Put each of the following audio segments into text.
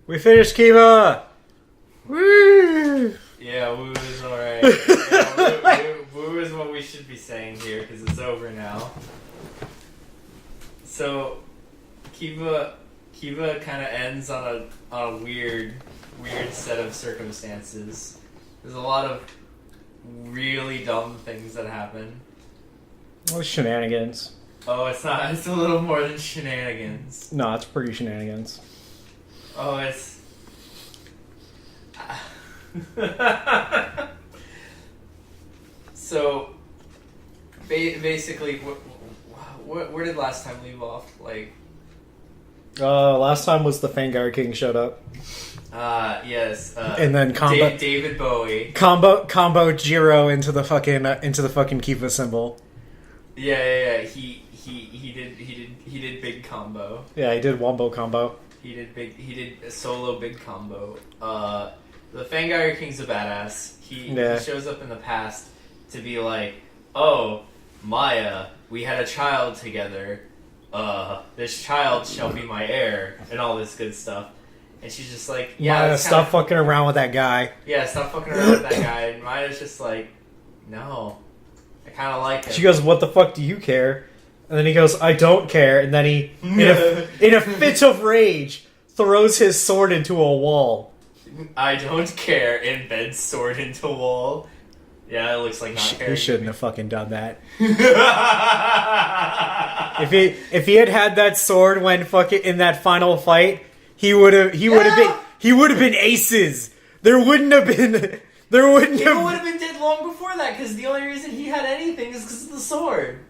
We finished Kiva! Woo! Yeah, woo is alright. Yeah, woo is what we should be saying here, because it's over now. So, Kiva kind of ends on a weird set of circumstances. There's a lot of really dumb things that happen. Well, shenanigans. Oh, it's not. It's a little more than shenanigans. No, it's pretty shenanigans. Oh, it's... So, basically, where did last time leave off? Last time was the Fangire King showed up. Yes. And then combo David Bowie. Combo Jiro into the fucking Kiva symbol. Yeah. He did big combo. Yeah, he did wombo combo. He did a solo big combo. The Fangire King's a badass. He shows up in the past to be like, oh, Maya, we had a child together. This child shall be my heir, and all this good stuff. And she's just like, yeah, Maya, stop fucking around with that guy. Yeah, stop fucking around with that guy. And Maya's just like, no, I kind of like him. She goes, what the fuck do you care? And then he goes, I don't care. And then he, in a fit of rage, throws his sword into a wall. I don't care, and bends sword into a wall. Yeah, it looks like not caring. He shouldn't have fucking done that. if he had that sword when fucking in that final fight, he would have been aces. There wouldn't have been dead long before that, because the only reason he had anything is because of the sword.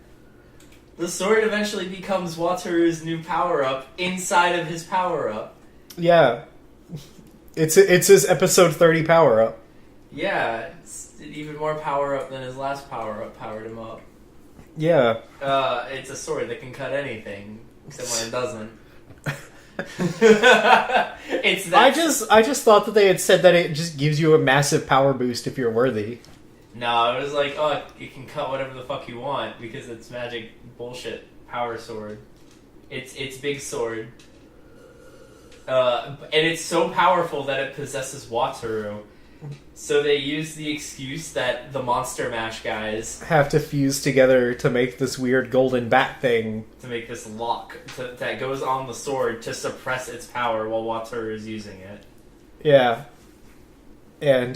The sword eventually becomes Wataru's new power-up inside of his power-up. Yeah. It's his episode 30 power-up. Yeah, it's even more power-up than his last power-up powered him up. Yeah. It's a sword that can cut anything, except when it doesn't. It's that. I just thought that they had said that it just gives you a massive power boost if you're worthy. No, it was like, oh, you can cut whatever the fuck you want because it's magic bullshit power sword. It's big sword. And it's so powerful that it possesses Wataru. So they use the excuse that the Monster Mash guys have to fuse together to make this weird golden bat thing. To make this lock that goes on the sword to suppress its power while Wataru is using it. Yeah. And,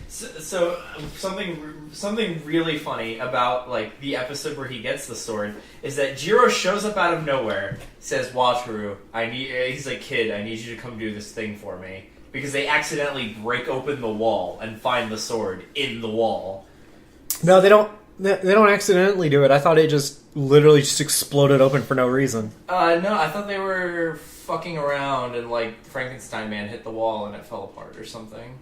So something really funny about like the episode where he gets the sword is that Jiro shows up out of nowhere, says, Wataru, he's like, kid, I need you to come do this thing for me. Because they accidentally break open the wall and find the sword in the wall. No, they don't accidentally do it. I thought it just literally just exploded open for no reason. No, I thought they were fucking around and like Frankenstein Man hit the wall and it fell apart or something.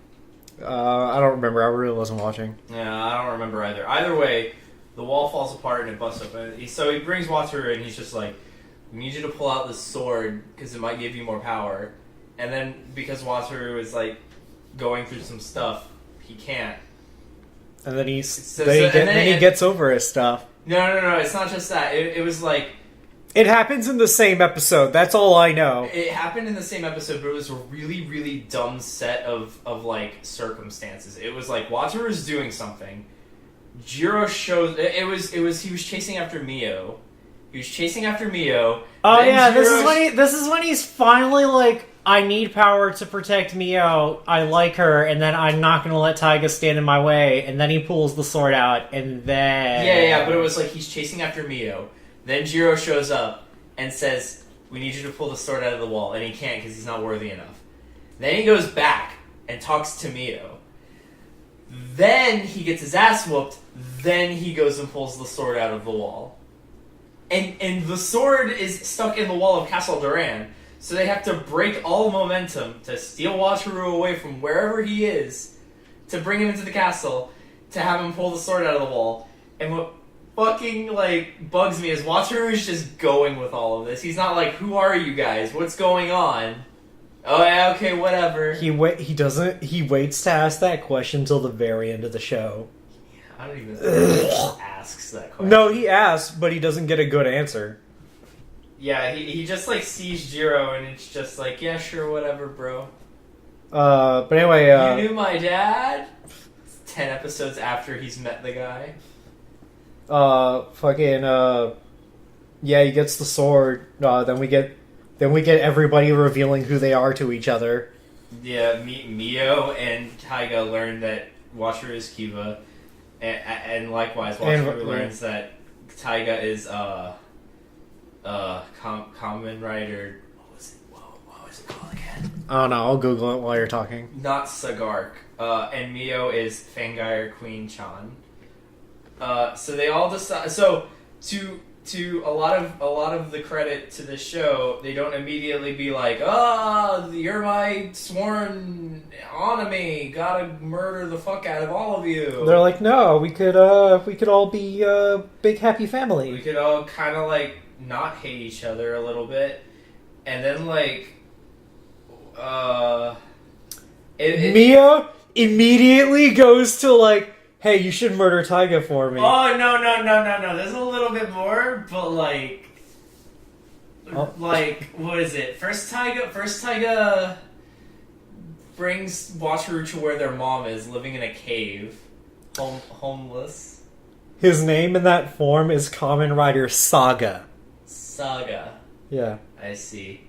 I don't remember. I really wasn't watching. Yeah, I don't remember either. Either way, the wall falls apart and it busts open. So he brings Wataru and he's just like, we need you to pull out this sword because it might give you more power. And then, because Wataru is, like, going through some stuff, he can't. And then he gets over his stuff. No, it's not just that. It was, like... It happens in the same episode, that's all I know. It happened in the same episode, but it was a really, really dumb set of like, circumstances. It was, like, Wataru's doing something. Jiro shows... He was chasing after Mio. He was chasing after Mio. Oh, yeah, this is when he's finally, like... I need power to protect Mio. I like her, and then I'm not going to let Taiga stand in my way. And then he pulls the sword out, and then... Yeah, but it was like he's chasing after Mio. Then Jiro shows up and says, we need you to pull the sword out of the wall. And he can't because he's not worthy enough. Then he goes back and talks to Mio. Then he gets his ass whooped. Then he goes and pulls the sword out of the wall. And the sword is stuck in the wall of Castle Duran. So they have to break all momentum to steal Wataru away from wherever he is, to bring him into the castle, to have him pull the sword out of the wall. And what fucking, like, bugs me is Wataru is just going with all of this. He's not like, who are you guys? What's going on? Oh, yeah, okay, whatever. He waits to ask that question till the very end of the show. Yeah, I don't even think he asks that question. No, he asks, but he doesn't get a good answer. Yeah, he just like sees Jiro and it's just like, yeah, sure, whatever, bro. But anyway, you knew my dad? 10 episodes after he's met the guy. Yeah, he gets the sword. Then we get everybody revealing who they are to each other. Yeah, Mio and Taiga learn that Washer is Kiva, and likewise Washer learns that Taiga is Kamen Rider. What was it called again? I don't know. I'll Google it while you're talking. Not Sagark. And Mio is Fangire Queen Chan. So they all decide. So to a lot of the credit to the show, they don't immediately be like, you're my sworn enemy, gotta murder the fuck out of all of you. They're like, no, we could all be a big happy family. We could all kind of like not hate each other a little bit, and then like, Mia immediately goes to like, hey, you should murder Taiga for me. Oh, no. There's a little bit more, but like, what is it? First Taiga brings Wataru to where their mom is, living in a cave, homeless. His name in that form is Kamen Rider Saga. Saga. Yeah. I see.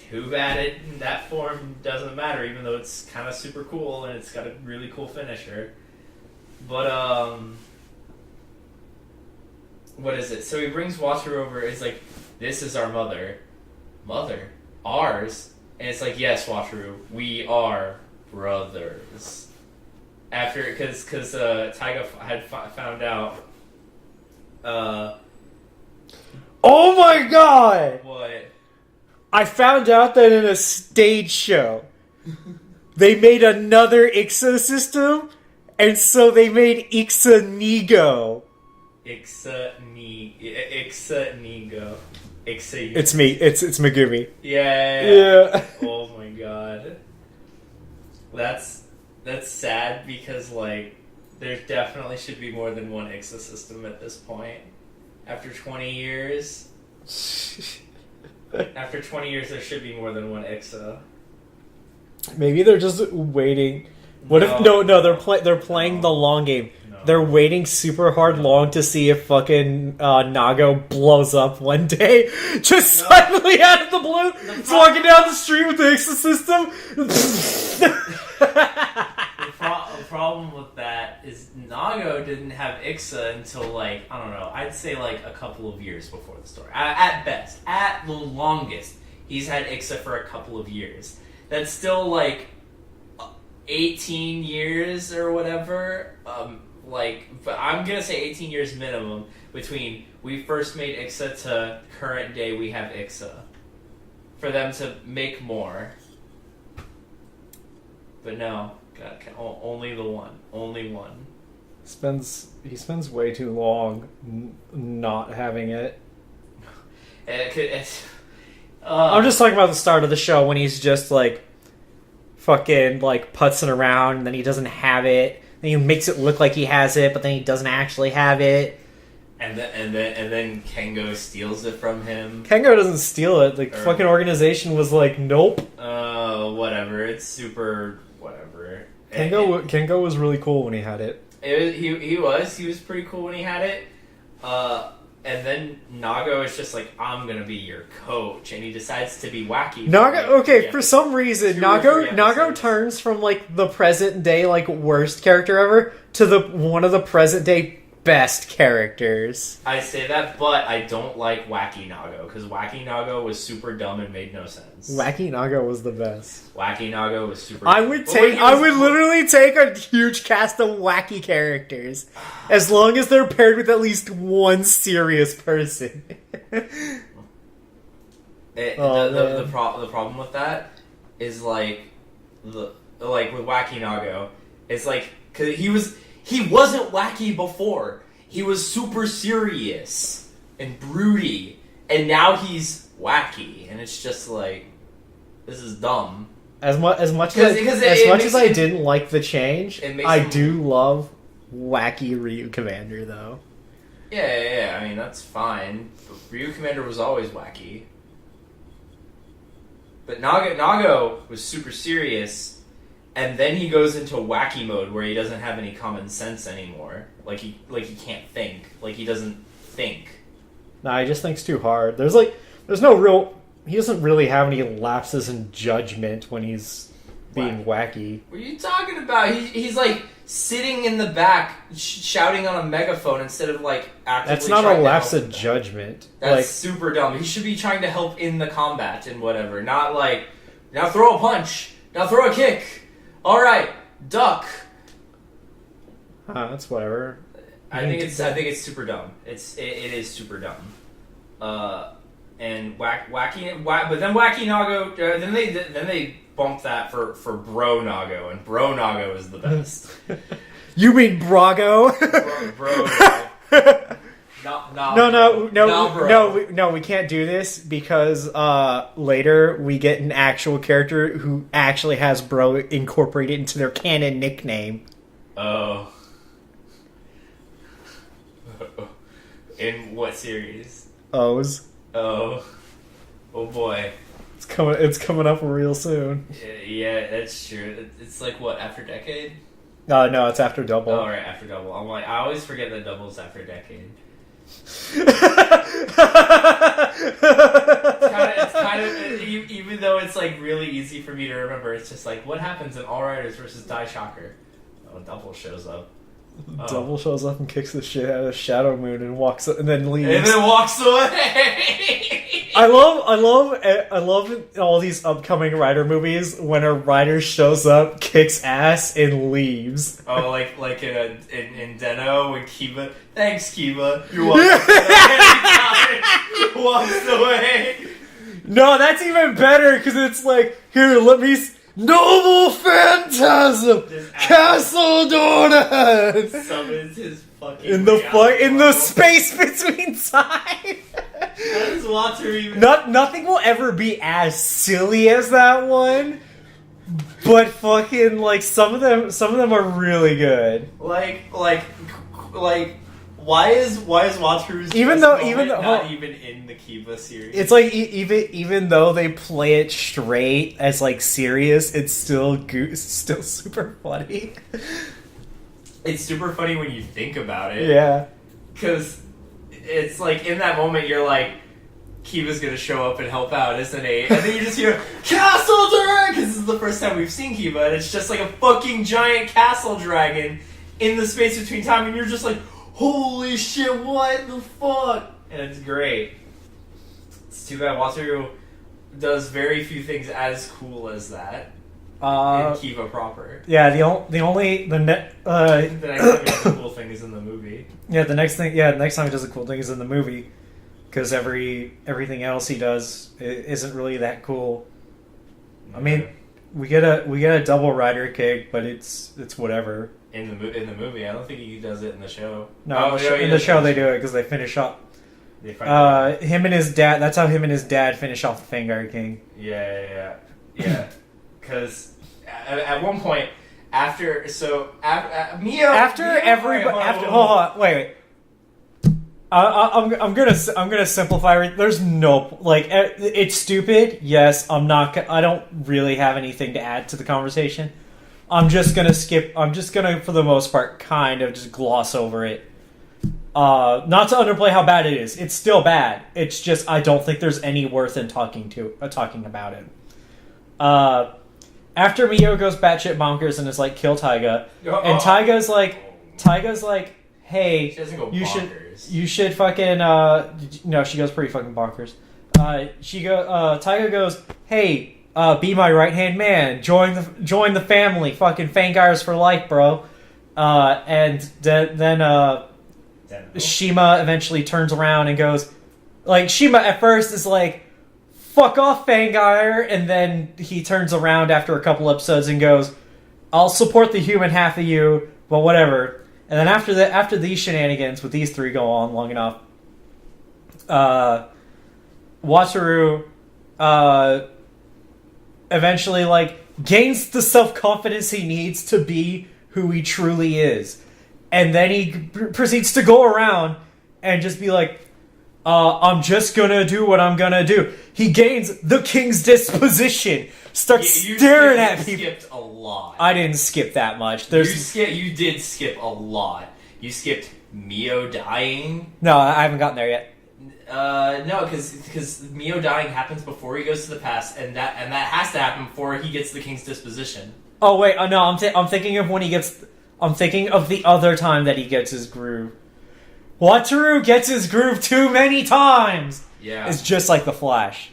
Too bad it in that form doesn't matter, even though it's kind of super cool and it's got a really cool finisher. But what is it? So he brings Wataru over. It's like, this is our mother. Mother? Ours? And it's like, yes, Wataru, we are brothers. After, because Taiga had found out. Oh my god! What? I found out that in a stage show, they made another Ixa system, and so they made Ixa Nigo. Ixa Nigo. Ixa. It's me. It's Megumi. Yeah. Oh my god. That's sad because like there definitely should be more than one Ixa system at this point. After 20 years. After 20 years, there should be more than one Ixa. Maybe they're just waiting. What if they're playing the long game. No. They're waiting super hard long to see if fucking Nago blows up one day, just suddenly out of the blue. He's walking down the street with the Ixa system. The problem with that is Nago didn't have Ixa until like, I don't know, I'd say like a couple of years before the story. At best. At the longest, he's had Ixa for a couple of years. That's still like 18 years or whatever. But I'm gonna say 18 years minimum between we first made Ixa to current day we have Ixa. For them to make more. But no. God, only the one. Only one. He spends way too long not having it. I'm just talking about the start of the show when he's just like fucking like putzing around and then he doesn't have it. Then he makes it look like he has it, but then he doesn't actually have it. And then Kengo steals it from him. Kengo doesn't steal it. The fucking organization was like, nope. Whatever. It's super whatever. Kengo was really cool when he had it. He was pretty cool when he had it. And then Nago is just like, I'm gonna be your coach, and he decides to be wacky. For some reason, Nago turns from like the present day like worst character ever to the one of the present day best characters. I say that, but I don't like Wacky Nago, because Wacky Nago was super dumb and made no sense. Wacky Nago was the best. Wacky Nago was super I dumb. would literally take a huge cast of wacky characters, as long as they're paired with at least one serious person. The problem with that is like with Wacky Nago, it's like, cause he wasn't wacky before. He was super serious and broody, and now he's wacky, and it's just like, this is dumb. As much as I didn't like the change, I do love wacky Ryu Commander though. Yeah. I mean, that's fine. But Ryu Commander was always wacky. But Nago was super serious, and then he goes into wacky mode where he doesn't have any common sense anymore. Like he can't think. Like he doesn't think. Nah, he just thinks too hard. There's no real. He doesn't really have any lapses in judgment when he's being wacky. What are you talking about? He's like sitting in the back shouting on a megaphone instead of like actively. That's not a lapse of judgment. That's super dumb. He should be trying to help in the combat and whatever. Not like, now throw a punch. Now throw a kick. All right, duck. That's whatever. I think it's super dumb. It is super dumb. And wacky, but then Wacky Nago. Then they bumped that for Bro Nago, and Bro Nago is the best. You mean Brago? Bro No, we can't do this because later we get an actual character who actually has Bro incorporated into their canon nickname. Oh. In what series? O's. Oh boy. It's coming up real soon. Yeah, that's true. It's like what, after Decade? No, it's after Double. Oh, right, after Double. I'm like, I always forget that Double's after Decade. it's kind of even though it's like really easy for me to remember, it's just like, what happens in All Riders versus Die Shocker? Oh, Double shows up. Double shows up and kicks the shit out of Shadow Moon and walks and then leaves. And then walks away. I love all these upcoming Rider movies when a Rider shows up, kicks ass, and leaves. Oh, like in Deno when Kiva. Thanks, Kiva. You're welcome. Walks away. No, that's even better because it's like, here, let me. Noble Phantasm, Castle Donuts. Summons his fucking in the space between time. How does Walter even? Nothing will ever be as silly as that one, but fucking like some of them are really good. Like why is Wataru's even not even in the Kiva series? It's like even though they play it straight as like serious, it's still super funny. It's super funny when you think about it. Yeah, because it's like in that moment you're like, Kiva's gonna show up and help out, isn't he? And then you just hear Castle Dragon, because this is the first time we've seen Kiva, and it's just like a fucking giant castle dragon in the space between time, and you're just like, holy shit, what the fuck? And it's great. It's too bad Wataru does very few things as cool as that in Kiva proper. Yeah, the next time he does a cool thing is in the movie. Yeah, the next time he does a cool thing is in the movie, because everything else he does isn't really that cool. I mean, we get a double rider kick, but it's whatever. In the movie, I don't think he does it in the show. No, in the show they do it because they finish up. Him and his dad. That's how him and his dad finish off the Vanguard King. Yeah. Because at one point after Mio. Hold on, wait. I'm gonna simplify. There's no it's stupid. Yes, I don't really have anything to add to the conversation. I'm just gonna for the most part kind of just gloss over it. Not to underplay how bad it is. It's still bad. It's just I don't think there's any worth in talking about it. After Mio goes batshit bonkers and is like, kill Taiga, and Taiga's like, hey, you should fucking no, she goes pretty fucking bonkers. Taiga goes, hey, be my right hand man, join the family, fucking Fangires for life, bro. And then Shima eventually turns around and goes, like, Shima at first is like, fuck off, Fangire, and then he turns around after a couple episodes and goes, I'll support the human half of you, but whatever. And then after these shenanigans with these three go on long enough, Wataru eventually gains the self-confidence he needs to be who he truly is. And then he proceeds to go around and just be like, I'm just gonna do what I'm gonna do. He gains the king's disposition. Starts staring at people. You skipped a lot. I didn't skip that much. You did skip a lot. You skipped Mio dying. No, I haven't gotten there yet. No, because Mio dying happens before he goes to the past, and that has to happen before he gets the king's disposition. Oh wait, no, I'm thinking of when he gets. I'm thinking of the other time that he gets his groove. Wataru gets his groove too many times. Yeah, it's just like the Flash.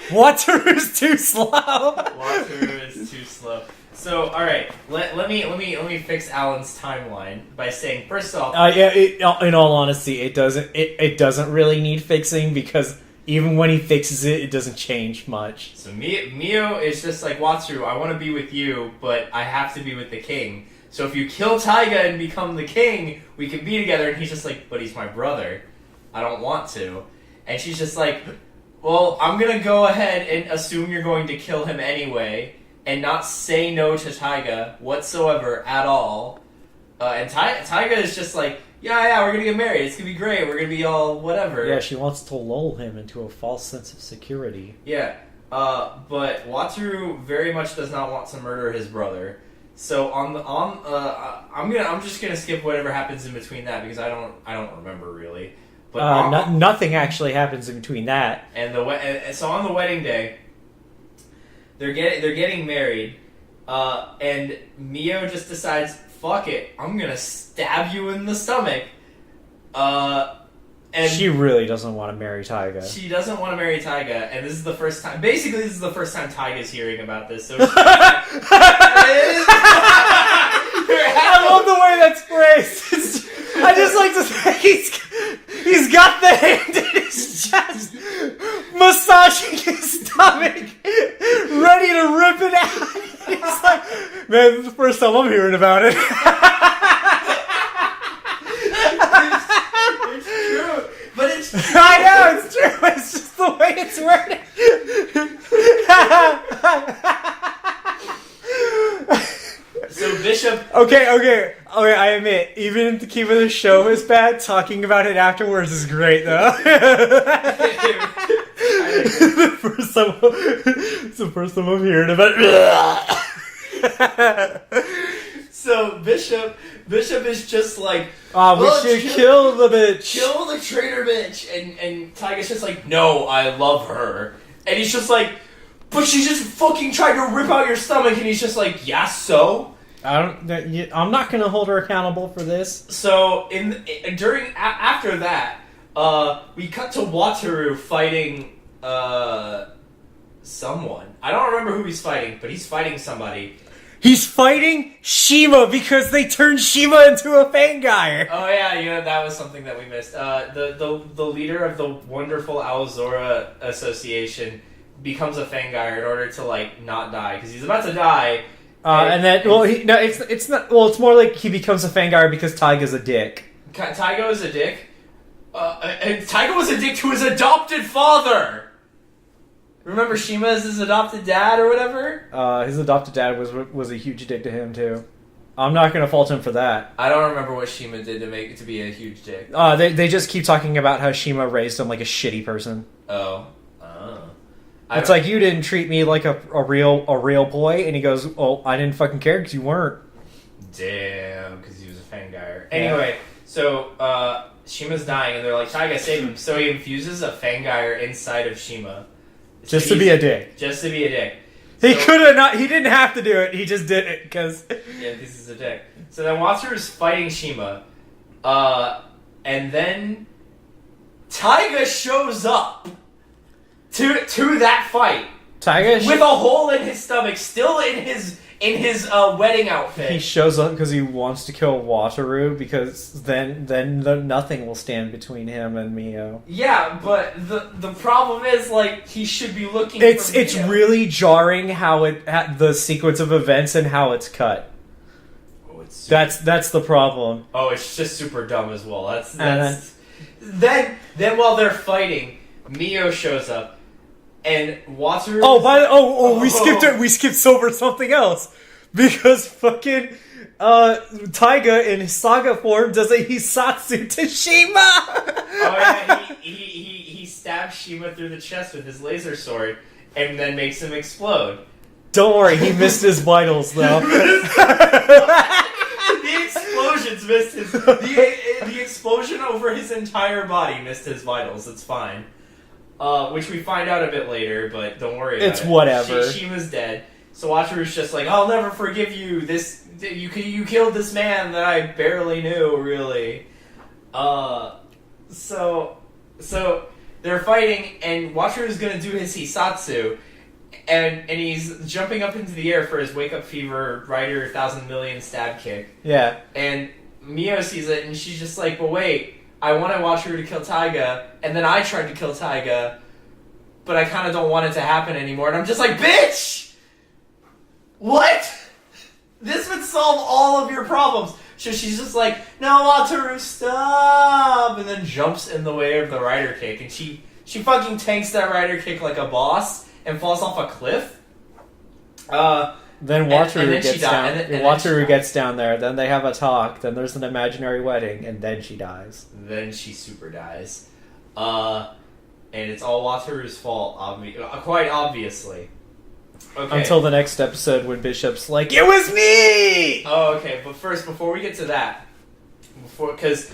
Wataru's too slow. Wataru is too slow. So, all right, let me fix Alan's timeline by saying, first off, in all honesty, it doesn't really need fixing, because even when he fixes it, it doesn't change much. So Mio is just like, Wataru, I want to be with you, but I have to be with the king. So if you kill Taiga and become the king, we can be together. And he's just like, but he's my brother. I don't want to. And she's just like, well, I'm gonna go ahead and assume you're going to kill him anyway, and not say no to Taiga whatsoever at all. And Taiga is just like, yeah, we're gonna get married. It's gonna be great. We're gonna be all whatever. Yeah, she wants to lull him into a false sense of security. Yeah, but Wataru very much does not want to murder his brother. So I'm just gonna skip whatever happens in between that, because I don't remember really. But nothing actually happens in between that. And so on the wedding day, they're getting married, and Mio just decides, fuck it, I'm gonna stab you in the stomach. And she really doesn't want to marry Taiga. She doesn't want to marry Taiga, and this is the first time. Basically, this is the first time Taiga's hearing about this. So I love the way that's phrased. I just like to say he's got the hand in his chest, massaging his stomach, ready to rip it out. He's like, man, this is the first time I'm hearing about it. It's true. I know, it's true. It's just the way it's worded. So Bishop... Okay, I admit, even if the Kiva of the show is bad, talking about it afterwards is great, though. It's the first time I'm hearing about it. So Bishop is just like, we should kill the bitch. Kill the traitor bitch. And Taiga's just like, no, I love her. And he's just like, but she just fucking tried to rip out your stomach. And he's just like, yeah, so? I'm not gonna hold her accountable for this. So after that, we cut to Wataru fighting someone. I don't remember who he's fighting, but he's fighting somebody. He's fighting Shima because they turned Shima into a Fangire. Oh yeah, that was something that we missed. The leader of the wonderful Aozora Association becomes a Fangire in order to not die, because he's about to die. It's not. Well, it's more like he becomes a Fangire because Taiga's a dick. Taiga is a dick. And Taiga was a dick to his adopted father. Remember Shima as his adopted dad or whatever? His adopted dad was a huge dick to him too. I'm not gonna fault him for that. I don't remember what Shima did to be a huge dick. They just keep talking about how Shima raised him like a shitty person. Oh. It's like, you didn't treat me like a real boy, and he goes, "Oh, I didn't fucking care because you weren't." Damn, because he was a Fangire. Anyway, so Shima's dying, and they're like, "Taiga, save him!" So he infuses a Fangire inside of Shima, just to be a dick. Just to be a dick. He could have not. He didn't have to do it. He just did it because. Yeah, this is a dick. So then Wataru's fighting Shima, and then Taiga shows up to that fight. Taiga with a hole in his stomach, still in his wedding outfit. He shows up because he wants to kill Wataru, because then nothing will stand between him and Mio. Yeah, but the problem is, he should be looking. It's really jarring how the sequence of events and how it's cut. Oh, it's that's the problem. Oh, it's just super dumb as well. Then while they're fighting, Mio shows up. And Wataru. We skipped it. We skipped over something else, because fucking Taiga in Saga form does a Hisatsu to Shima! Oh yeah, he stabs Shima through the chest with his laser sword and then makes him explode. Don't worry, he missed his vitals though. The explosions missed his... The explosion over his entire body missed his vitals, it's fine. Which we find out a bit later, but don't worry about it. It's whatever. Shima's dead. So Wataru's just like, I'll never forgive you. You killed this man that I barely knew, really. So they're fighting, and Wataru's gonna do his Hisatsu, and he's jumping up into the air for his Wake Up Fever Rider 1,000 million stab kick. Yeah. And Mio sees it, and she's just like, but wait, I wanted Wataru to kill Taiga, and then I tried to kill Taiga, but I kind of don't want it to happen anymore. And I'm just like, bitch! What? This would solve all of your problems. So she's just like, no, Wataru, stop! And then jumps in the way of the rider kick, and she fucking tanks that rider kick like a boss and falls off a cliff. Then Wataru gets down. Wataru she gets down there. Then they have a talk. Then there's an imaginary wedding, and then she dies. Then she super dies, and it's all Wataru's fault. Quite obviously. Okay. Until the next episode when Bishop's like, "It was me!" Oh, okay. But first, before we get to that, because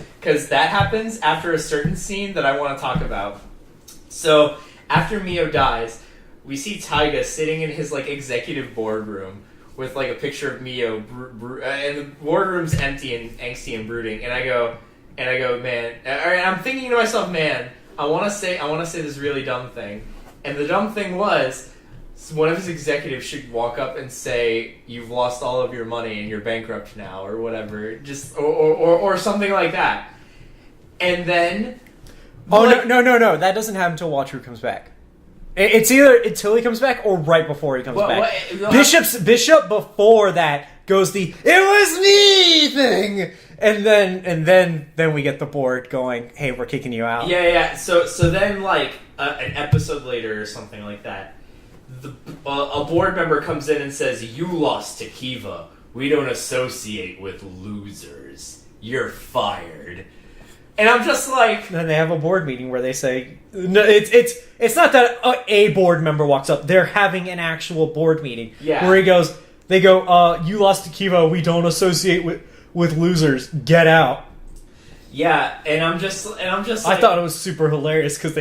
that happens after a certain scene that I want to talk about. So after Mio dies, we see Taiga sitting in his like executive boardroom with like a picture of Mio, and the boardroom's empty and angsty and brooding. And I go, man. I'm thinking to myself, man, I want to say this really dumb thing, and the dumb thing was, one of his executives should walk up and say, "You've lost all of your money and you're bankrupt now," or whatever, just or something like that. And then, no, that doesn't happen until Wataru comes back. It's either until he comes back or right before he comes back. Bishop before that goes the "it was me" thing, and then we get the board going, "Hey, we're kicking you out." Yeah. So then like an episode later or something like that, a board member comes in and says, "You lost to Kiva. We don't associate with losers. You're fired." And I'm just like... Then they have a board meeting where they say... No, it's not that a board member walks up. They're having an actual board meeting. Yeah. Where they go, you lost to Kiva. We don't associate with losers. Get out. Yeah, and I'm just like... I thought it was super hilarious because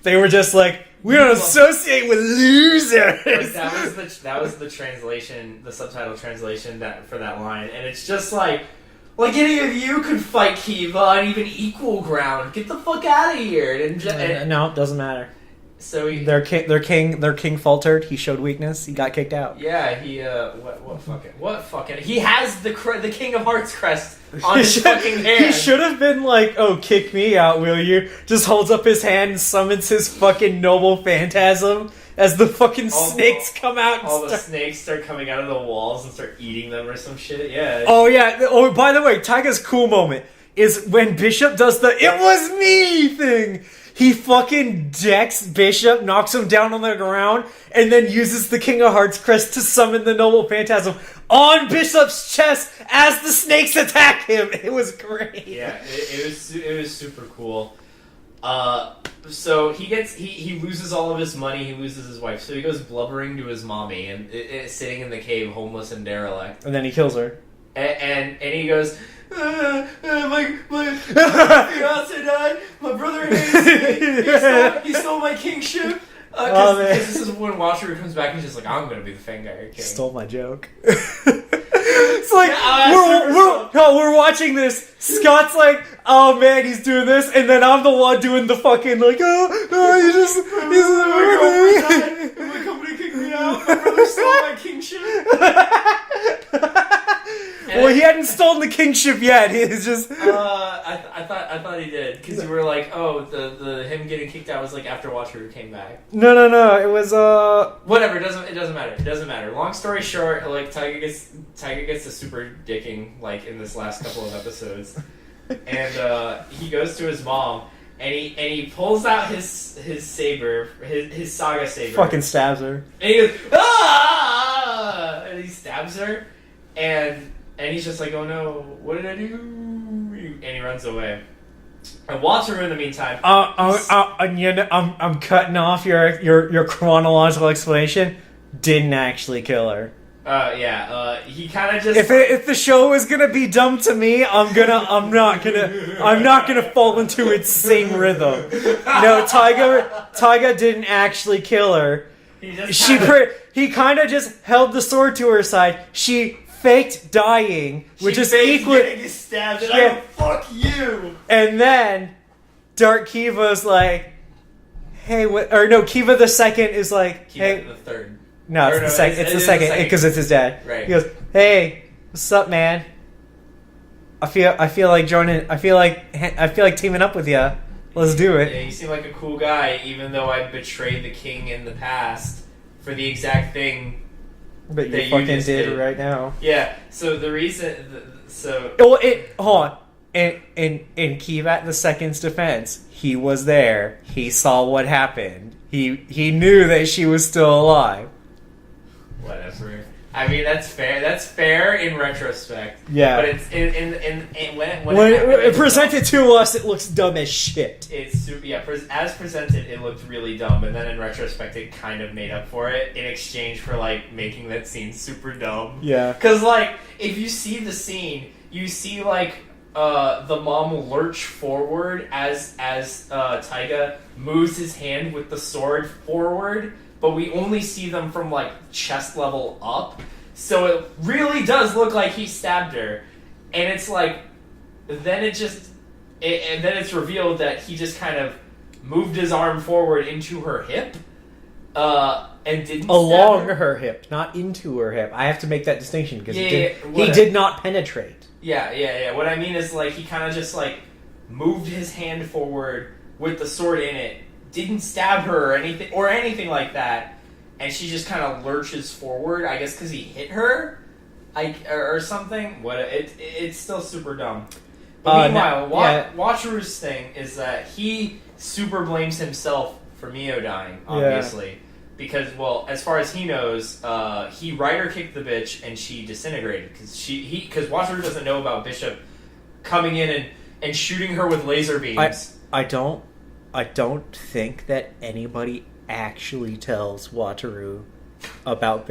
they were just like, we don't associate with losers. Like, that was the translation, the subtitle translation for that line. And it's just like any of you could fight Kiva on even equal ground. Get the fuck out of here! And no, it doesn't matter. So their king faltered. He showed weakness. He got kicked out. Yeah, he what fucking he has the King of Hearts crest on his fucking hand. He should have been like, "Oh, kick me out, will you?" Just holds up his hand and summons his fucking noble phantasm as the fucking snakes come out. And the snakes start coming out of the walls and start eating them or some shit. Yeah. Oh yeah. Oh, by the way, Taiga's cool moment is when Bishop does the "it was me" thing. He fucking decks Bishop, knocks him down on the ground, and then uses the King of Hearts crest to summon the Noble Phantasm on Bishop's chest as the snakes attack him. It was great. Yeah, it was super cool. So he loses all of his money, he loses his wife, so he goes blubbering to his mommy and sitting in the cave, homeless and derelict. And then he kills her. And he goes, my fiance died. My brother hates me. He stole my kingship. Because this is when Wataru comes back and he's just like, I'm gonna be the Fangire King. Stole my joke. It's like we're watching this. Scott's like, oh man, he's doing this, and then I'm the one doing the fucking like, my company kicked me out. My brother stole my kingship. Well, he hadn't stolen the kingship yet. He's just. I thought he did because you were like, oh, the him getting kicked out was like after Wataru came back. No. It was Whatever. It doesn't matter. Long story short, like Taiga gets the super dicking like in this last couple of episodes, and he goes to his mom. And he pulls out his saber, his saga saber. Fucking stabs her. And he goes, ah! And he stabs her. And And he's just like, oh no, what did I do? And he runs away. And Wataru, in the meantime, I'm cutting off your chronological explanation. Didn't actually kill her. He kind of just. If the show is gonna be dumb to me, I'm not gonna fall into its same rhythm. No, Taiga didn't actually kill her. He kind of just held the sword to her side. She faked dying, which is equal. Getting stabbed, and I go, fuck you. And then Dark Kiva's like, hey, what? Or no, Kiva the second is like, hey, the third. No, it's the second. It's the second because it's his dad. Right. He goes, "Hey, what's up, man? I feel like joining. I feel like teaming up with you. Let's do it." Yeah, you seem like a cool guy, even though I betrayed the king in the past for the exact thing But that you fucking did right now. Yeah. So the reason, Well, hold on. In Kiva the second's defense, he was there. He saw what happened. He knew that she was still alive. Whatever. I mean, that's fair. That's fair in retrospect. Yeah. But it's when it presented to us, it looks dumb as shit. It's super. Yeah. As presented, it looked really dumb, and then in retrospect, it kind of made up for it in exchange for like making that scene super dumb. Yeah. Because like, if you see the scene, you see like the mom lurch forward as Taiga moves his hand with the sword forward. But we only see them from, like, chest level up. So it really does look like he stabbed her. And it's like, then and then it's revealed that he just kind of moved his arm forward into her hip. And didn't along stab her hip, not into her hip. I have to make that distinction because he whatever. did not penetrate. Yeah. What I mean is, like, he kind of just, like, moved his hand forward with the sword in it. Didn't stab her or anything like that, and she just kind of lurches forward. I guess because he hit her, or something. It's still super dumb. But meanwhile, Wataru's thing is that he super blames himself for Mio dying, obviously, because as far as he knows, he rider kicked the bitch and she disintegrated because Wataru doesn't know about Bishop coming in and shooting her with laser beams. I don't think that anybody actually tells Wataru about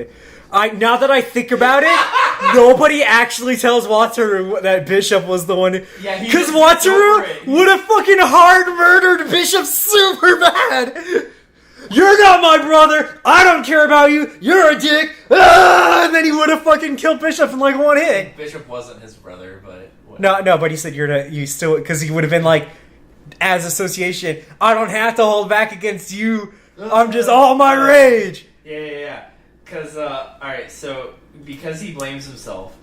now that I think about it, nobody actually tells Wataru that Bishop was the one. Yeah, because Wataru would have fucking hard murdered Bishop super bad. You're not my brother. I don't care about you. You're a dick. And then he would have fucking killed Bishop in like one hit. Bishop wasn't his brother, but whatever. No, but he said you still because he would have been like. As association, I don't have to hold back against you. I'm just all my rage. Yeah. Because, alright, so, because he blames himself,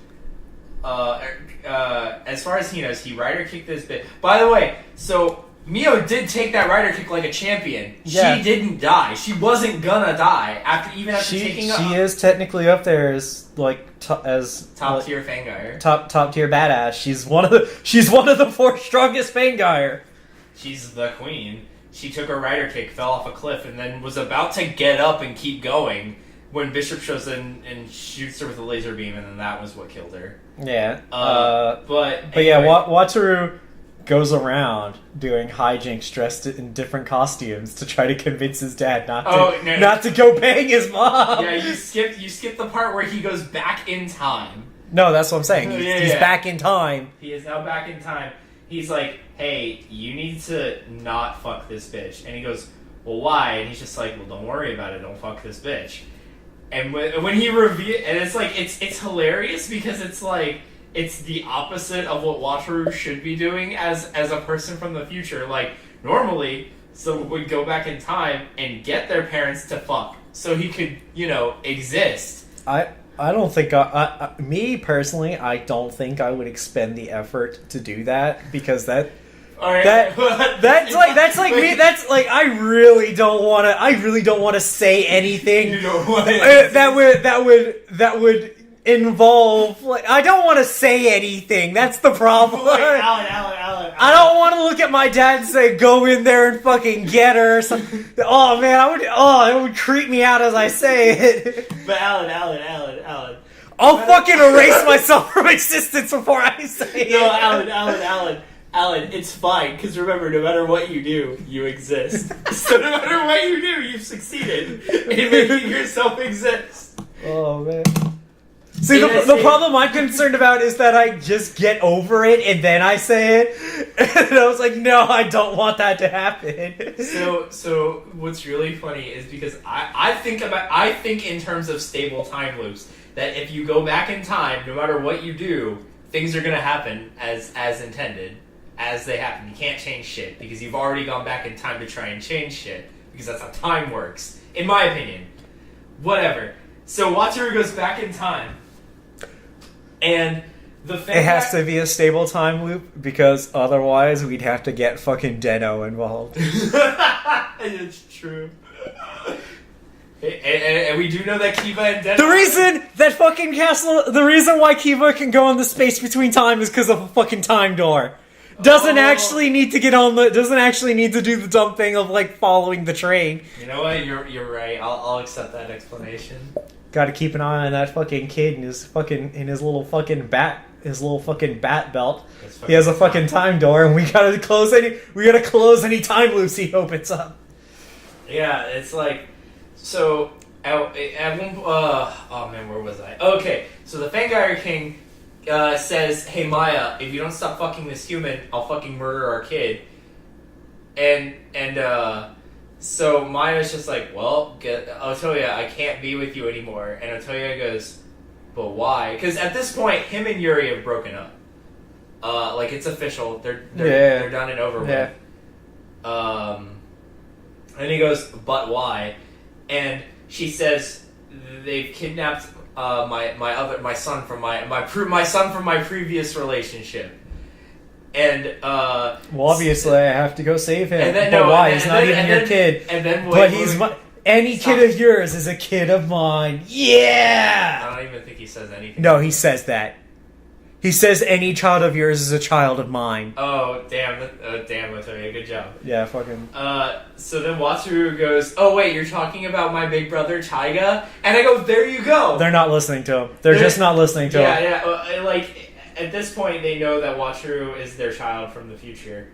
as far as he knows, he rider kicked this bit. By the way, so, Mio did take that rider kick like a champion. Yeah. She didn't die. She wasn't gonna die after taking up. She is technically up there as like top tier Fangire. Top tier badass. She's one of the 4 strongest Fangire. She's the queen. She took a rider kick, fell off a cliff, and then was about to get up and keep going when Bishop shows in and shoots her with a laser beam, and then that was what killed her. Yeah. But anyway. Yeah, Wataru goes around doing hijinks dressed in different costumes to try to convince his dad not to go bang his mom. Yeah, you skipped the part where he goes back in time. No, that's what I'm saying. He's back in time. He is now back in time. He's like, hey, you need to not fuck this bitch. And he goes, well, why? And he's just like, well, don't worry about it. Don't fuck this bitch. And when he reveals... And it's like, it's hilarious because it's like, it's the opposite of what Wataru should be doing as a person from the future. Like, normally, someone would go back in time and get their parents to fuck so he could, exist. I don't think me personally, I don't think I would expend the effort to do that because that's like me. That's like I really don't want to say anything that would involve. Like, I don't want to say anything. That's the problem. Wait, Alan. I don't want to look at my dad and say, "Go in there and fucking get her." Or something. Oh man, it would creep me out as I say it. But Alan. I'll fucking erase myself from existence before I say No, it. Alan, it's fine, because remember, no matter what you do, you exist. So no matter what you do, you've succeeded in making yourself exist. Oh, man. See, the problem I'm concerned about is that I just get over it and then I say it. And I was like, no, I don't want that to happen. So what's really funny is because I think in terms of stable time loops, that if you go back in time, no matter what you do, things are going to happen as intended, as they happen. You can't change shit, because you've already gone back in time to try and change shit, because that's how time works, in my opinion. Whatever. So Wataru goes back in time, and the thing it has to be a stable time loop, because otherwise we'd have to get fucking Deno involved. It's true. And we do know that Kiva and Deno... The reason why Kiva can go on the space between time is because of a fucking time door. Doesn't actually need to do the dumb thing of, like, following the train. You know what? You're right. I'll accept that explanation. Gotta keep an eye on that fucking kid in his little fucking bat belt. He has a fucking time door, and we gotta close any time loops he opens up. Yeah, it's like, so at one oh man, where was I? Okay, so the Fangire King says, "Hey Maya, if you don't stop fucking this human, I'll fucking murder our kid." And so Maya's just like, "Well, Otoya, I can't be with you anymore." And Otoya goes, "But why?" Because at this point, him and Yuri have broken up. Like, it's official. They're done and over with. And he goes, "But why?" And she says, "They've kidnapped my son from my previous relationship." And well, obviously I have to go save him. And then, but no, why? And he's then, not even and your then, kid. And then, but he's any kid of yours is a kid of mine. Yeah. I don't even think he says anything. No, he says that. He says any child of yours is a child of mine. Oh damn! Latoya, good job. Yeah, fucking. So then Wataru goes, "Oh wait, you're talking about my big brother Taiga?" And I go, "There you go." They're not listening to him. They're just not listening to him. Yeah. Like at this point, they know that Wataru is their child from the future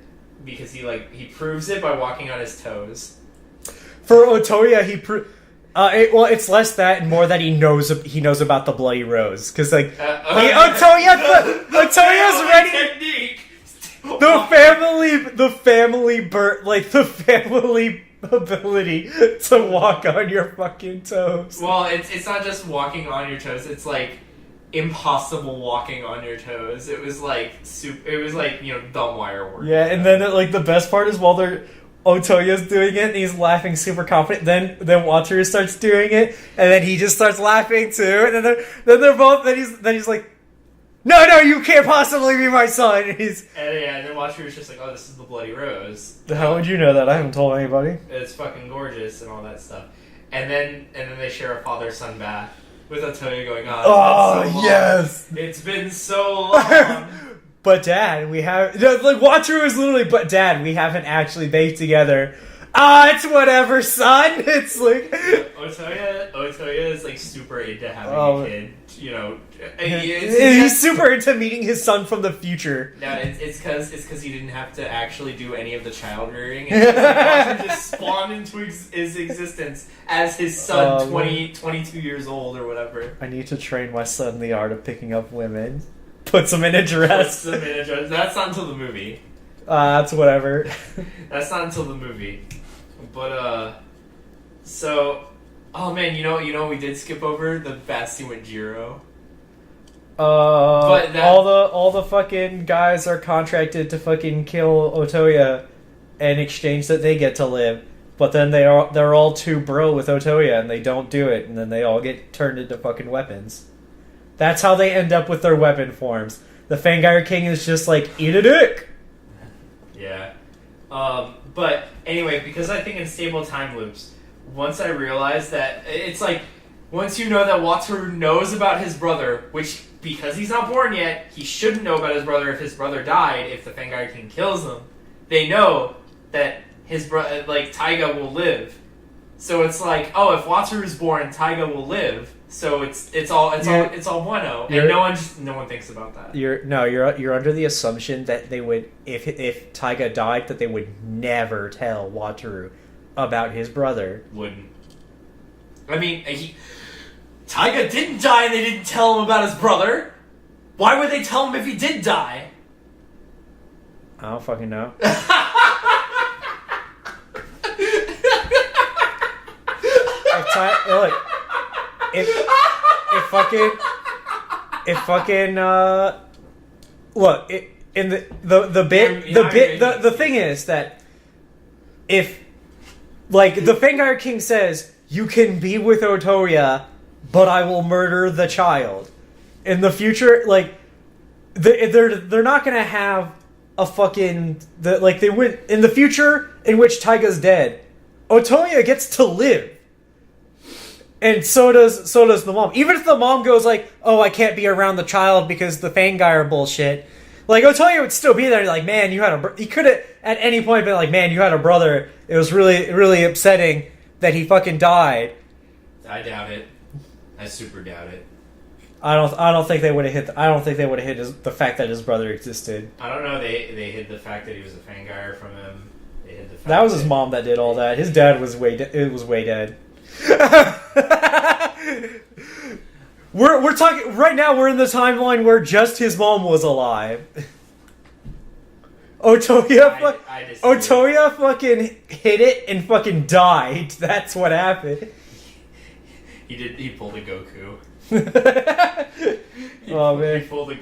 because he proves it by walking on his toes. For Otoya, it's less that and more that he knows about the bloody rose, because Otoya's ready. Technique. The family ability to walk on your fucking toes. Well, it's not just walking on your toes. It's like impossible walking on your toes. It was like dumb wire work. Yeah, and then the best part is while Otoya's doing it and he's laughing super confident, then Wataru starts doing it and then he just starts laughing too, and then he's like, no, you can't possibly be my son. And then Wataru's just like, "Oh, this is the bloody rose." How would you know that? I haven't told anybody. It's fucking gorgeous and all that stuff. And then they share a father-son bath with Otoya going on. Oh, yes! It's been so long. But Dad, we have... Wataru is literally, but Dad, we haven't actually baked together. It's whatever, son! It's like... Otoya is, like, super into having a kid. You know... He's super into meeting his son from the future. No, it's because he didn't have to actually do any of the child rearing. And Wataru just spawned into his existence as his son, 22 years old or whatever. I need to train my son in the art of picking up women. Puts them in a dress. That's not until the movie. That's whatever. That's not until the movie. But, so... Oh, man, you know we did skip over the bat scene with Jiro. All the fucking guys are contracted to fucking kill Otoya in exchange that they get to live. But then they're all too bro with Otoya and they don't do it, and then they all get turned into fucking weapons. That's how they end up with their weapon forms. The Fangire King is just like, eat a dick! Yeah. But anyway, because I think in stable time loops, once I realized that, it's like, once you know that Wataru knows about his brother, which, because he's not born yet, he shouldn't know about his brother if his brother died, if the Fangire King kills him. They know that his brother, Taiga will live. So it's like, oh, if Wataru's born, Taiga will live. So it's all 1-0, and no one thinks about that. You're under the assumption that they would, if Taiga died, that they would never tell Wataru about his brother. Wouldn't. I mean, Taiga didn't die, and they didn't tell him about his brother. Why would they tell him if he did die? I don't fucking know. The thing is that if, like, the Fangire King says, you can be with Otoya, but I will murder the child. In the future, like, they're not gonna have a fucking, they would, in the future in which Taiga's dead, Otoya gets to live. And so does the mom. Even if the mom goes like, oh, I can't be around the child because the Fangire bullshit, like, Otoya would still be there. Like, man, he could have at any point been like, man, you had a brother. It was really, really upsetting that he fucking died. I doubt it. I super doubt it. I don't think they would have hit. I don't think they would have hit the fact that his brother existed. I don't know. They hid the fact that he was a Fangire from him. They hid the fact that was his mom that did all that. His dad was way dead. We're talking right now. We're in the timeline where just his mom was alive. Otoya fucking hit it and fucking died. That's what happened. He pulled a Goku. Oh man. He pulled a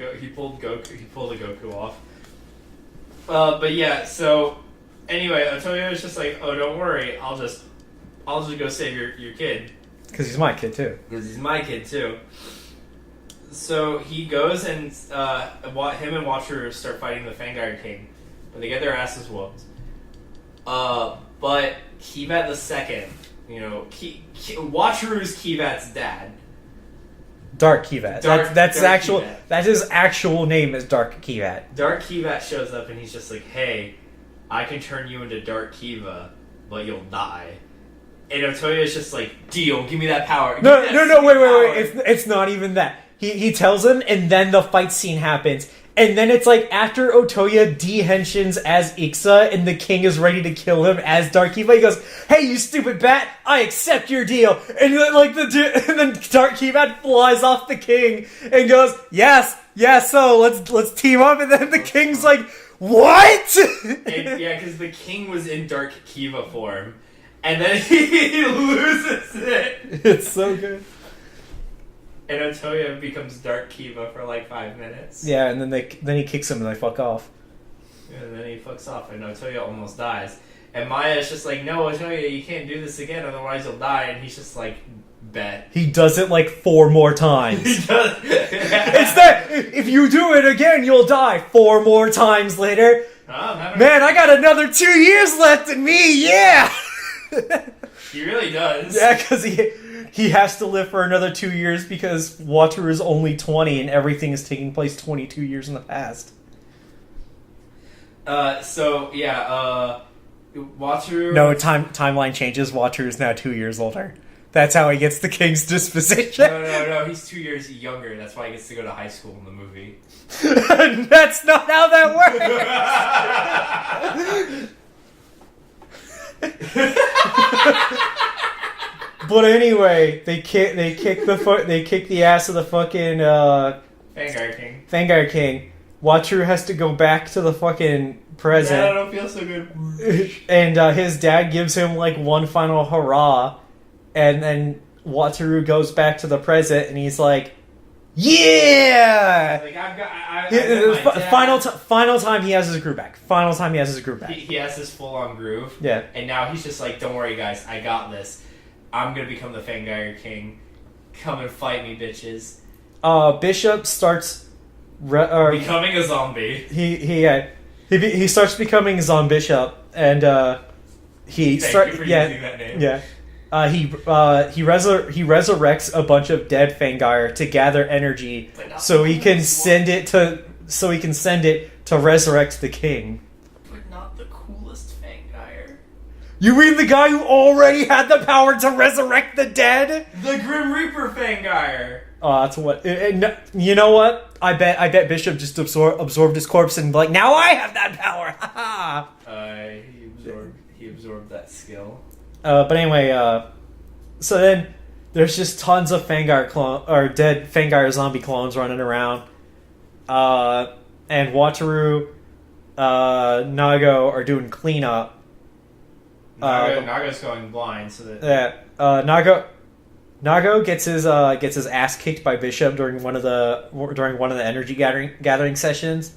Goku off. But yeah, so anyway, Otoya was just like, oh, don't worry, I'll just go save your kid. Because he's my kid too. So he goes and him and Wataru start fighting the Fangire King, but they get their asses whooped. But Kivat the second, Wataru's Kivat's dad. Dark Kivat. That's actual. Kivat. That's his actual name is Dark Kivat. Dark Kivat shows up and he's just like, hey, I can turn you into Dark Kiva, but you'll die. And Otoya is just like, deal, give me that power. No, wait. It's not even that. He tells him, and then the fight scene happens. And then it's like, after Otoya de-henshins as Ixa, and the king is ready to kill him as Dark Kiva, he goes, hey, you stupid bat, I accept your deal. And then Dark Kiva flies off the king, and goes, yes, so let's team up. And then the king's like, what? Yeah, because the king was in Dark Kiva form. And then he loses it. It's so good. And Otoya becomes Dark Kiva for like 5 minutes. Yeah, and then he kicks him and they fuck off. Yeah, and then he fucks off and Otoya almost dies. And Maya's just like, no, Otoya, you can't do this again, otherwise you'll die. And he's just like, bet. He does it like 4 more times. He does. It's that, if you do it again, you'll die 4 more times later. Man, I got another 2 years left in me, yeah! He really does. Yeah, because he has to live for another 2 years because Wataru is only 20 and everything is taking place 22 years in the past. Wataru... No, timeline changes. Wataru is now 2 years older. That's how he gets the king's disposition. No, he's 2 years younger. That's why he gets to go to high school in the movie. That's not how that works! But anyway, they kick the ass of the fucking Fangire King. Wataru has to go back to the fucking present. Yeah, I don't feel so good. And his dad gives him like one final hurrah, and then Wataru goes back to the present, and he's like, "Yeah!" Like final time he has his groove back. He has his full-on groove. Yeah. And now he's just like, don't worry, guys, I got this. I'm gonna become the Fangire King. Come and fight me, bitches. Bishop starts becoming a zombie. He starts becoming Zombishop, and he starts. Yeah, using that name. Yeah. He resurrects a bunch of dead Fangire to gather energy, so he can send it to resurrect the king. But not the coolest Fangire. You mean the guy who already had the power to resurrect the dead? The Grim Reaper Fangire. Oh, that's what. You know what? I bet Bishop just absorbed his corpse and like, now I have that power. He absorbed that skill. But anyway, so then there's just tons of Fangire or dead Fangire zombie clones running around. And Wataru, Nago are doing cleanup. Naga's going blind, so that Nago gets his ass kicked by Bishop during one of the energy gathering sessions,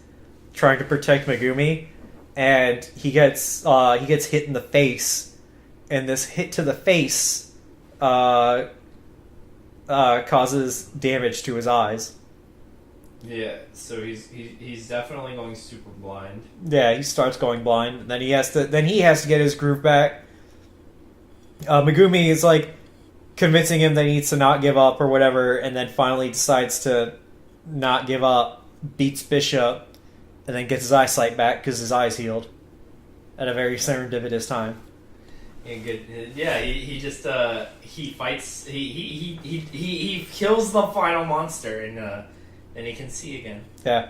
trying to protect Megumi, and he gets hit in the face, and this hit to the face causes damage to his eyes. Yeah, so he's definitely going super blind. Yeah, he starts going blind, and then he has to get his groove back. Megumi is like convincing him that he needs to not give up or whatever, and then finally decides to not give up, beats Bishop, and then gets his eyesight back because his eyes healed at a very serendipitous time. Yeah, he just he fights, he kills the final monster, and then he can see again. Yeah.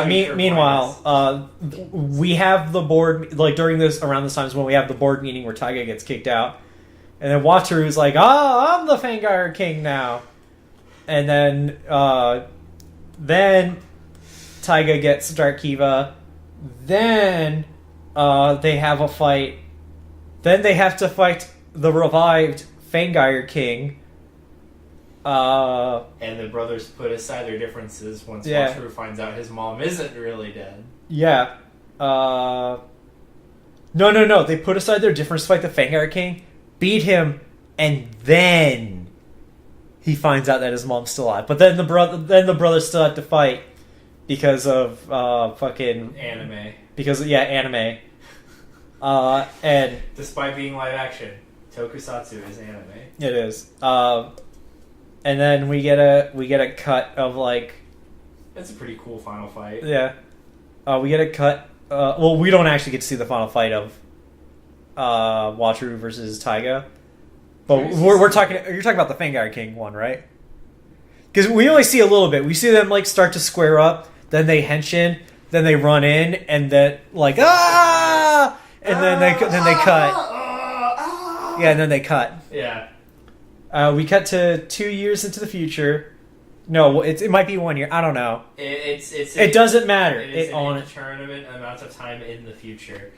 Meanwhile, we have the board, like around this time is when we have the board meeting where Taiga gets kicked out. And then Wataru's like, I'm the Fangire King now. And then Taiga gets Dark Kiva. Then they have a fight. Then they have to fight the revived Fangire King. And the brothers put aside their differences once Wataru finds out his mom isn't really dead. Yeah. No. They put aside their difference to fight the Fangire King, beat him, and then he finds out that his mom's still alive. But then the brothers still have to fight because of fucking anime. Anime. And despite being live action, Tokusatsu is anime. It is. And then we get a cut of like. That's a pretty cool final fight. Yeah. We get a cut. Well, we don't actually get to see the final fight of Wataru versus Taiga, but we're talking. You're talking about the Fangire King one, right? Because we only see a little bit. We see them like start to square up, then they henshin, then they run in, and then like and then they cut. Yeah, and then they cut. Yeah. We cut to 2 years into the future. No, it might be 1 year. I don't know. It doesn't matter. It is an indeterminate amount of time in the future.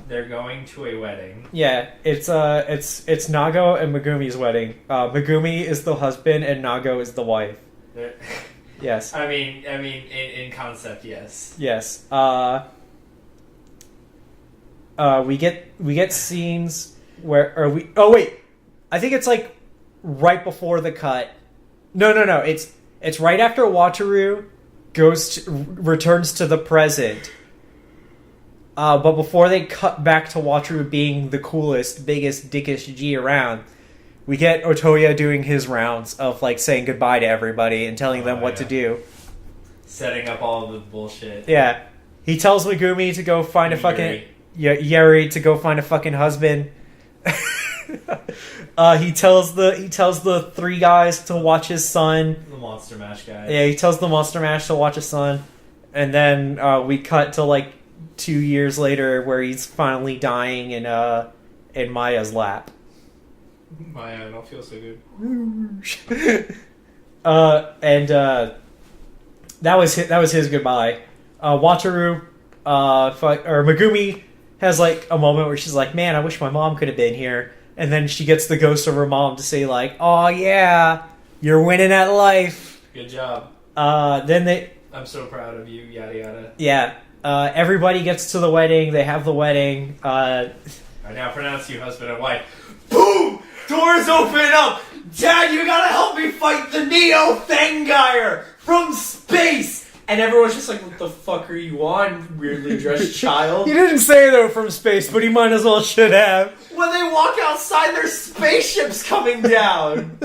They're going to a wedding. Yeah, it's Nago and Megumi's wedding. Megumi is the husband and Nago is the wife. Yes. I mean, in concept, yes. Yes. We get scenes where Oh wait, I think it's like right before the cut. No. It's right after Wataru returns to the present. But before they cut back to Wataru being the coolest, biggest, dickish G around, we get Otoya doing his rounds of like saying goodbye to everybody and telling them what to do. Setting up all of the bullshit. Yeah. He tells Megumi to go find a fucking Yeri to go find a fucking husband. He tells the three guys to watch his son. The Monster Mash guys. Yeah, he tells the Monster Mash to watch his son, and then we cut to like 2 years later where he's finally dying in Maya's lap. Maya, I don't feel so good. That was his goodbye. Wataru, or Megumi has like a moment where she's like, "Man, I wish my mom could have been here." And then she gets the ghost of her mom to say like, "Oh yeah, you're winning at life. Good job." I'm so proud of you. Yada yada. Yeah. Everybody gets to the wedding. They have the wedding. I now pronounce you husband and wife. Boom! Doors open up. Dad, you gotta help me fight the Neo Fangire from space. And everyone's just like, what the fuck are you on, weirdly dressed child? He didn't say they were from space, but he might as well should have. When they walk outside, there's spaceships coming down.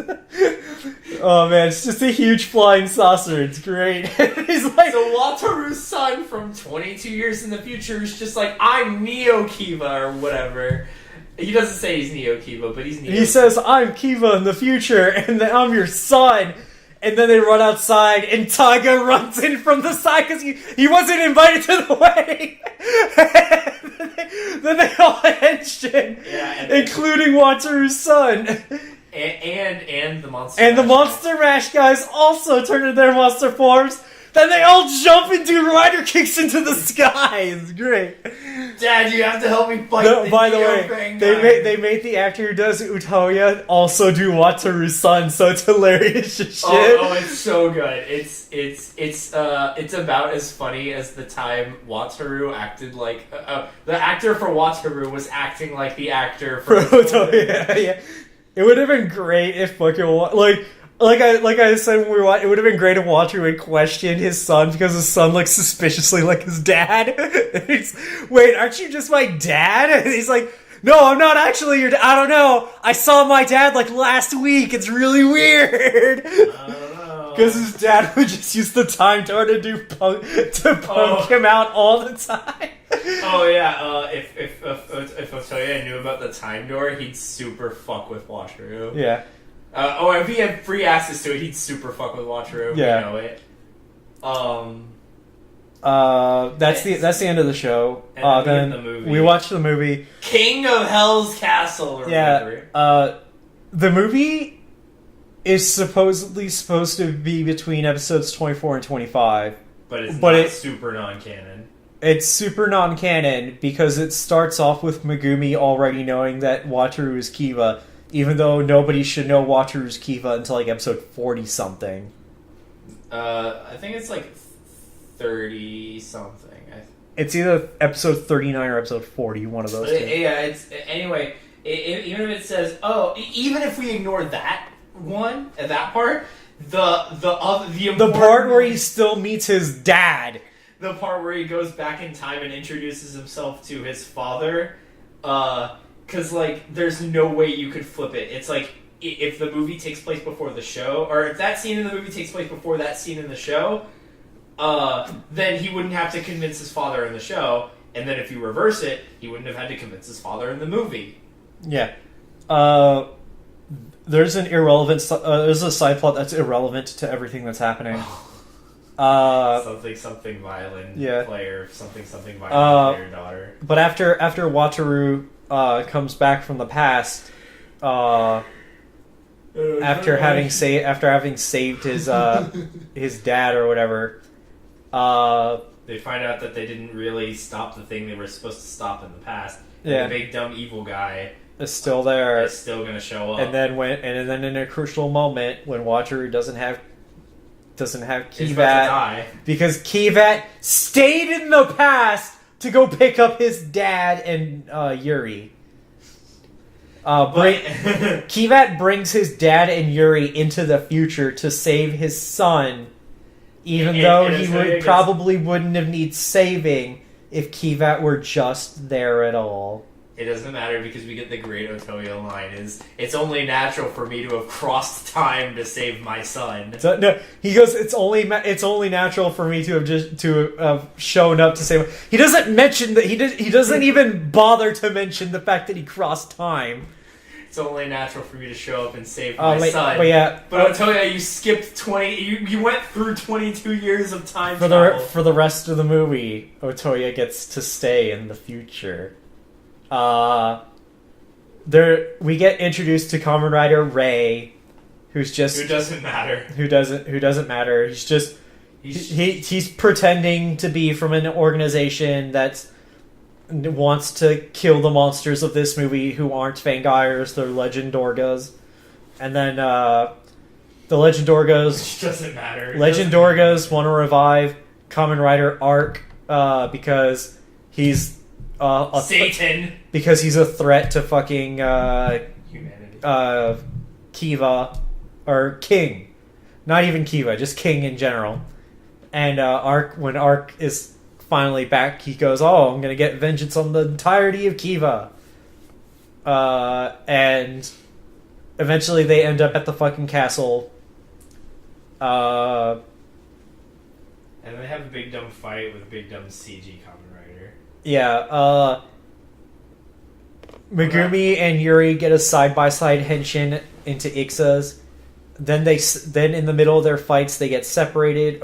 Oh man, it's just a huge flying saucer. It's great. He's like, so Wataru's son from 22 years in the future is just like, I'm Neo Kiva or whatever. He doesn't say he's Neo Kiva, but he's Neo. He says, I'm Kiva in the future, and then I'm your son. And then they run outside, and Taiga runs in from the side because he wasn't invited to the wedding. then they all hedged in, including Wataru's son. And the Monster And the Monster Mash guys also turn into their monster forms. Then they all jump and do rider kicks into the sky. It's great. Dad, you have to help me fight the By the Neo way, Fang they made the actor who does Utoya also do Wataru's son, so it's hilarious as shit. Oh, it's so good. It's about as funny as the time Wataru acted like the actor for Wataru was acting like the actor for Utoya. Yeah. It would have been great if fucking like I said when we were watching, it would have been great if Wataru would question his son because his son looks suspiciously like his dad. Wait, aren't you just my dad? And he's like, no, I'm not actually your dad. I don't know. I saw my dad like last week. It's really weird. Because his dad would just use the time door to punk him out all the time. Oh yeah, if Otoya knew about the time door, he'd super fuck with Wataru. Yeah. If he had free access to it, he'd super fuck with Wataru. Yeah. We know it. That's the end of the show. And then the movie. We watched the movie. King of Hell's Castle. Or whatever. The movie is supposed to be between episodes 24 and 25. But it's super non-canon. It's super non-canon because it starts off with Megumi already knowing that Wataru is Kiva, even though nobody should know Wataru's Kiva until like episode 40-something. I think it's like 30-something. It's either episode 39 or episode 40, one of those two. Yeah, it's... Anyway, even if it says... even if we ignore that one, that part, the part where he still meets his dad. The part where he goes back in time and introduces himself to his father, because, like, there's no way you could flip it. It's like, if the movie takes place before the show, or if that scene in the movie takes place before that scene in the show, then he wouldn't have to convince his father in the show, and then if you reverse it, he wouldn't have had to convince his father in the movie. Yeah. There's an there's a side plot that's irrelevant to everything that's happening. Something violent player, something violent player daughter. But after Wataru comes back from the past, after having saved his his dad or whatever, they find out that they didn't really stop the thing they were supposed to stop in the past. Yeah. The big dumb evil guy is still there. Is still gonna show up. And then in a crucial moment when Wataru doesn't have Kivat, because Kivat stayed in the past to go pick up his dad and Yuri. Kivat brings his dad and Yuri into the future to save his son, even though he probably wouldn't have needed saving if Kivat were just there at all. It doesn't matter because we get the great Otoya line it's only natural for me to have crossed time to save my son. So, no, he goes, it's only natural for me to have shown up to save him. He doesn't mention that he doesn't even bother to mention the fact that he crossed time. It's only natural for me to show up and save my son. But Otoya, you skipped 20. You went through 22 years of time travel. For the rest of the movie, Otoya gets to stay in the future. We get introduced to Kamen Rider Ray, who doesn't matter. He's pretending to be from an organization that wants to kill the monsters of this movie who aren't Fangires, they're Legend Dorgas. And then the Legend Dorgas, which doesn't matter. Legend Dorgas want to revive Kamen Rider Arc because he's Satan. Because he's a threat to fucking humanity. Kiva or King. Not even Kiva, just King in general. And when Arc is finally back, he goes, "Oh, I'm gonna get vengeance on the entirety of Kiva." And eventually they end up at the fucking castle. And they have a big dumb fight with a big dumb CG Kamen Rider. Yeah, Megumi and Yuri get a side-by-side henshin into Ixa's. Then in the middle of their fights, they get separated.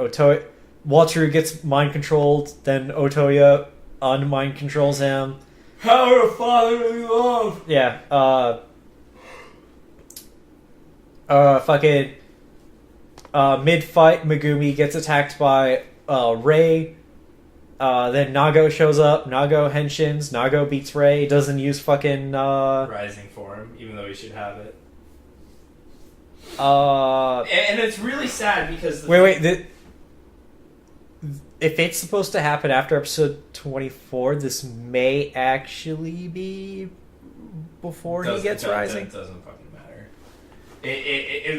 Wataru gets mind-controlled, then Otoya unmind controls him. Power of fatherly love! Yeah, fucking mid-fight, Megumi gets attacked by Rei. Then Nago shows up. Nago henshins. Nago beats Rei. Doesn't use fucking Rising form, even though he should have it. And it's really sad because if it's supposed to happen after episode 24, this may actually be before he gets Rising. It doesn't fucking matter.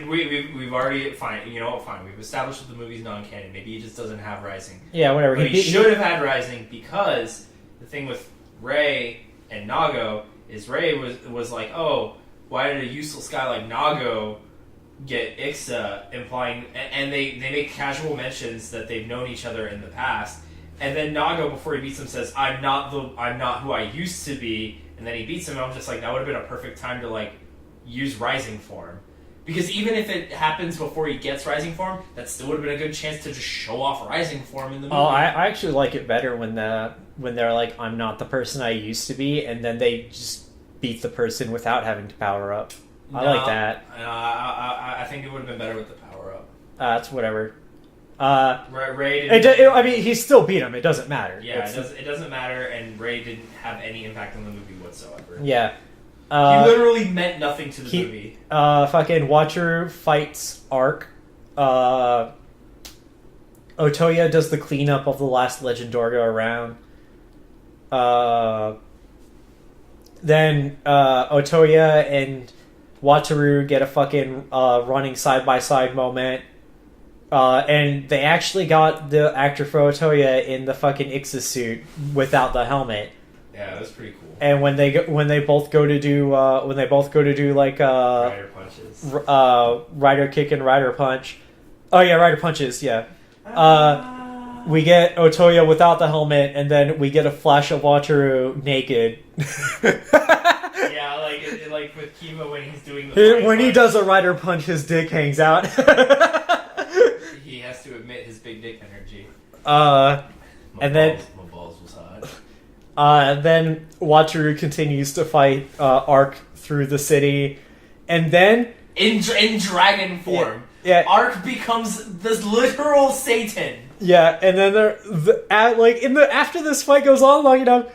We've already fine. You know what? Fine. We've established that the movie's non-canon. Maybe he just doesn't have Rising. Yeah, whatever. But he should have had Rising because the thing with Rei and Nago is Rei was like, oh, why did a useless guy like Nago get Ixa, implying, and they make casual mentions that they've known each other in the past, and then Nago before he beats him says, I'm not who I used to be, and then he beats him, and I'm just like, that would have been a perfect time to like use Rising form, because even if it happens before he gets Rising form, that still would have been a good chance to just show off Rising form in the movie. Oh, I actually like it better when they're like, I'm not the person I used to be, and then they just beat the person without having to power up. I like that. I think it would have been better with the power up. That's whatever. Rei I mean, he still beat him. It doesn't matter. Yeah, it doesn't matter, and Rei didn't have any impact on the movie whatsoever. Yeah. He literally meant nothing to the movie. Fucking Wataru fights Arc. Otoya does the cleanup of the last Legendorga around. Then Otoya and Wataru get a fucking running side-by-side moment. And they actually got the actor for Otoya in the fucking Ixa suit without the helmet. Yeah, that's pretty cool. And when they both go to do like Rider punches. Rider kick and Rider punch. Oh yeah, Rider punches, yeah. We get Otoya without the helmet, and then we get a flash of Wataru naked. Yeah, like with Kiva when he's doing the when he does a Rider punch, his dick hangs out. He has to admit his big dick energy. My balls was hot. Then Wataru continues to fight Arc through the city, and then in dragon form, yeah. Arc becomes the literal Satan. Yeah, and then after this fight goes on long enough,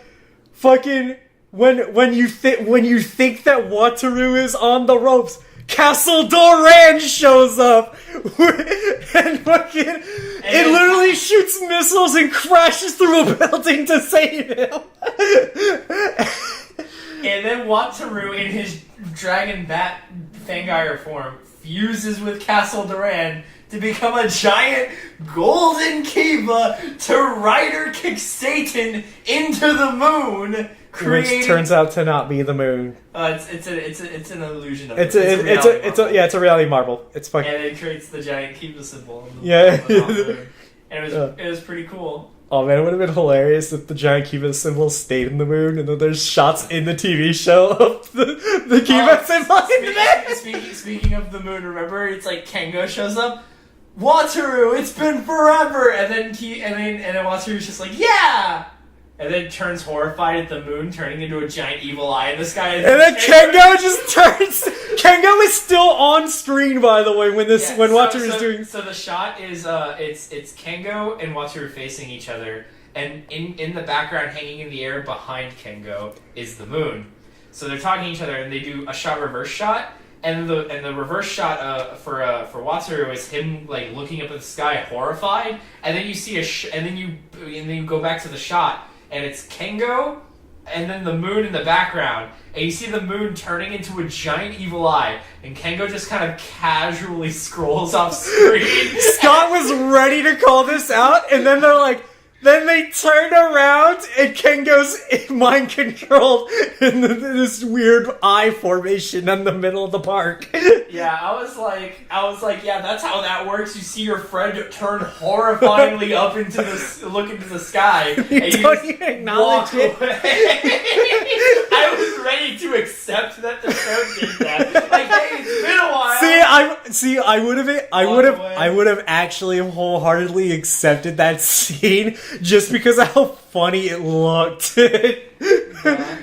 fucking when you think that Wataru is on the ropes, Castle Doran shows up, and fucking it literally shoots missiles and crashes through a building to save him. And then Wataru, in his dragon bat Fangire form, fuses with Castle Doran to become a giant golden Kiva to Rider kick Satan into the moon, which turns out to not be the moon. It's an illusion of it's a reality marble. It's fucking. And it creates the giant Kiva symbol. On the, yeah, on the moon. And it was pretty cool. Oh man, it would have been hilarious if the giant Kiva symbol stayed in the moon, and then there's shots in the TV show of the Kiva symbol in the moon. Speaking of the moon, remember it's like Kengo shows up. Wataru, it's been forever, and then Wataru's just like, yeah, and then turns horrified at the moon, turning into a giant evil eye in the sky. And then Kengo just turns. Kengo is still on screen, by the way, when Wataru is doing. So the shot is it's Kengo and Wataru facing each other, and in the background, hanging in the air behind Kengo, is the moon. So they're talking to each other, and they do a reverse shot. And the reverse shot for Wataru is him like looking up at the sky, horrified. And then you see and then you go back to the shot, and it's Kengo and then the moon in the background, and you see the moon turning into a giant evil eye, and Kengo just kind of casually scrolls off screen. Scott was ready to call this out, and then they're like, then they turn around, and Kengo's mind controlled in this weird eye formation in the middle of the park. Yeah, I was like, yeah, that's how that works. You see your friend turn horrifyingly up into look into the sky, and you don't just even acknowledge it. away. I was ready to accept that the show did that. Like, hey, it's been a while. I would have actually wholeheartedly accepted that scene just because of how funny it looked. Yeah.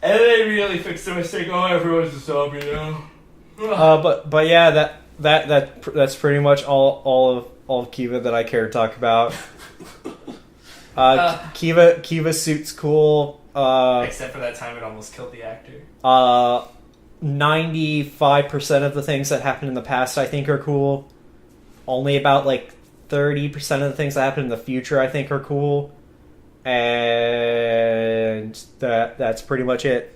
And they immediately fixed the mistake. Oh, everyone's a zombie now. But yeah, that's pretty much all of Kiva that I care to talk about. Kiva suit's cool. Except for that time it almost killed the actor. 95% of the things that happened in the past I think are cool. Only about like 30% of the things that happen in the future I think are cool. And that's pretty much it.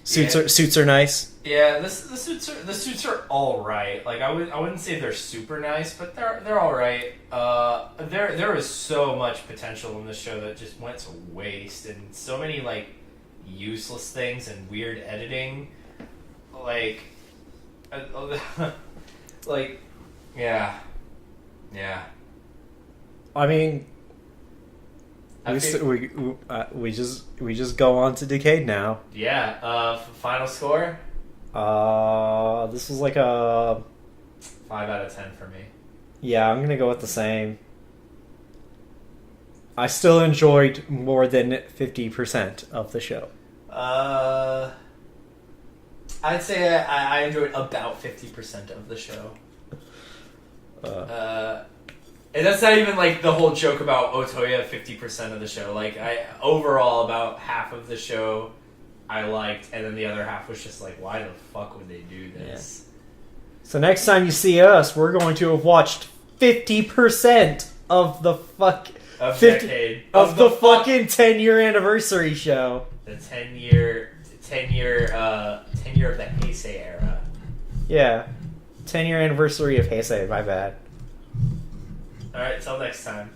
Suits are nice. Yeah, the suits are all right. Like I wouldn't say they're super nice, but they're all right. There was so much potential in this show that just went to waste, and so many like useless things and weird editing. Like, yeah. I mean, we just go on to Decade now. Yeah. Final score. This was like a 5 out of 10 for me. Yeah, I'm gonna go with the same. I still enjoyed more than 50% of the show. I'd say I enjoyed about 50% of the show. And that's not even like the whole joke about Otoya 50% of the show. Like overall about half of the show I liked, and then the other half was just like, why the fuck would they do this? Yeah. So next time you see us, we're going to have watched 50% of the fucking 10-year anniversary show. The 10 year of the Heisei era. Yeah. 10-year anniversary of Heisei, my bad. Alright, till next time.